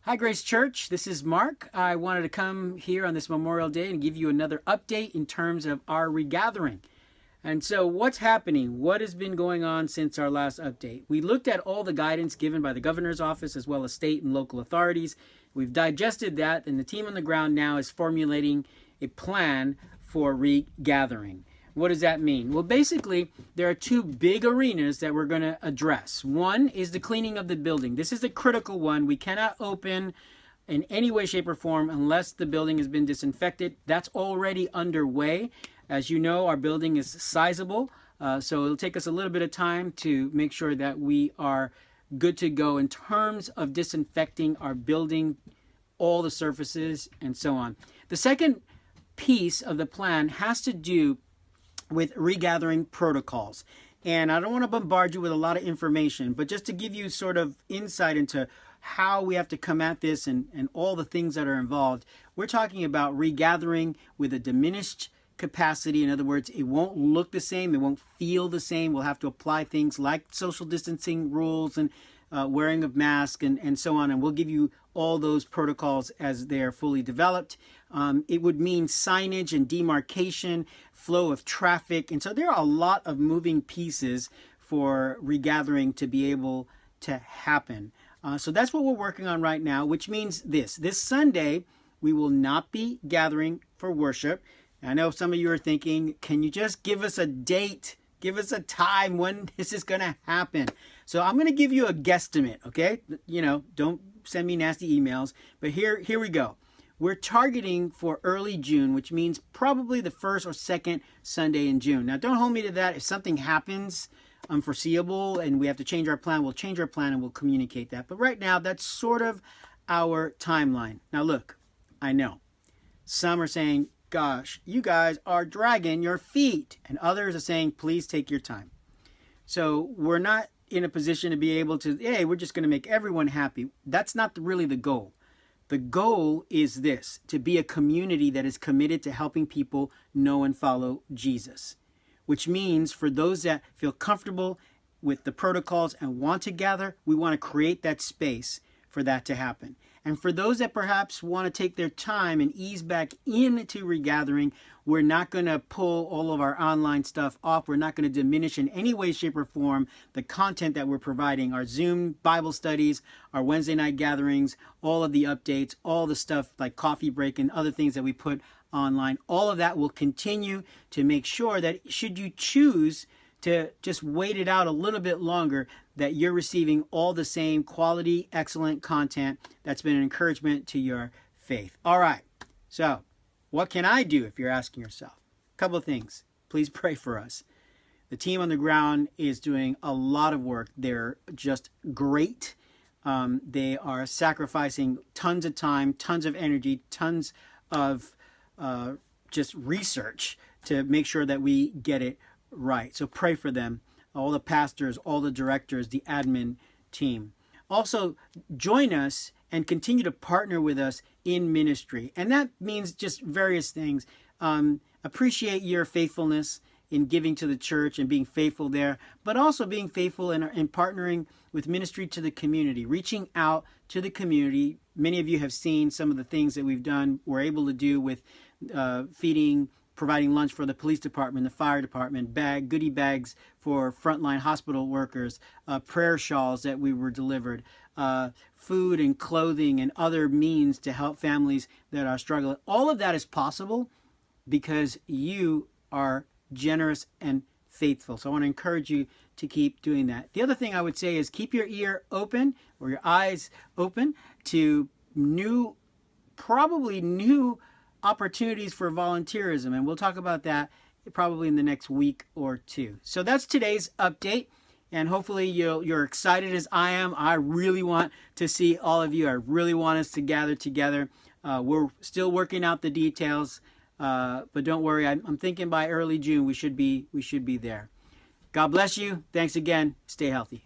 Hi, Grace Church. This is Mark. I wanted to come here on this Memorial Day and give you another update in terms of our regathering. And so what's happening? What has been going on since our last update? We looked at all the guidance given by the governor's office as well as state and local authorities. We've digested that, and the team on the ground now is formulating a plan for regathering. What does that mean? Well, basically, there are two big arenas that we're going to address. One is the cleaning of the building. This is the critical one. We cannot open in any way, shape, or form unless the building has been disinfected. That's already underway. As you know, our building is sizable, so it'll take us a little bit of time to make sure that we are good to go in terms of disinfecting our building, all the surfaces, and so on. The second piece of the plan has to do with regathering protocols. And I don't want to bombard you with a lot of information, but just to give you sort of insight into how we have to come at this and all the things that are involved, we're talking about regathering with a diminished capacity. In other words, it won't look the same, it won't feel the same. We'll have to apply things like social distancing rules and wearing of masks and so on, and we'll give you all those protocols as they're fully developed. It would mean signage and demarcation, flow of traffic, and so there are a lot of moving pieces for regathering to be able to happen. So that's what we're working on right now, which means this Sunday we will not be gathering for worship. I know some of you are thinking, can you just give us a date? Give us a time when this is going to happen. So I'm going to give you a guesstimate, okay? You know, don't send me nasty emails. But here we go. We're targeting for early June, which means probably the first or second Sunday in June. Now, don't hold me to that. If something happens unforeseeable and we have to change our plan, we'll change our plan and we'll communicate that. But right now, that's sort of our timeline. Now, look, I know some are saying, gosh, you guys are dragging your feet. And others are saying, please take your time. So we're not in a position to be able to, hey, we're just going to make everyone happy. That's not really the goal. The goal is this, to be a community that is committed to helping people know and follow Jesus, which means for those that feel comfortable with the protocols and want to gather, we want to create that space for that to happen. And for those that perhaps want to take their time and ease back into regathering, we're not going to pull all of our online stuff off. We're not going to diminish in any way, shape, or form the content that we're providing. Our Zoom Bible studies, our Wednesday night gatherings, all of the updates, all the stuff like coffee break and other things that we put online. All of that will continue to make sure that should you choose to just wait it out a little bit longer, that you're receiving all the same quality, excellent content that's been an encouragement to your faith. All right, so what can I do if you're asking yourself? A couple of things. Please pray for us. The team on the ground is doing a lot of work. They're just great. They are sacrificing tons of time, tons of energy, tons of just research to make sure that we get it right. So pray for them, all the pastors, all the directors, the admin team. Also, join us and continue to partner with us in ministry. And that means just various things. Appreciate your faithfulness in giving to the church and being faithful there, but also being faithful in partnering with ministry to the community, reaching out to the community. Many of you have seen some of the things that we've done, we're able to do with providing lunch for the police department, the fire department, goodie bags for frontline hospital workers, prayer shawls that we were delivered, food and clothing and other means to help families that are struggling. All of that is possible because you are generous and faithful. So I want to encourage you to keep doing that. The other thing I would say is keep your ear open or your eyes open to probably new opportunities for volunteerism, and we'll talk about that probably in the next week or two. So that's today's update, and hopefully you're excited as I am. I really want to see all of you. I really want us to gather together. We're still working out the details, but don't worry. I'm thinking by early June we should be there. God bless you. Thanks again. Stay healthy.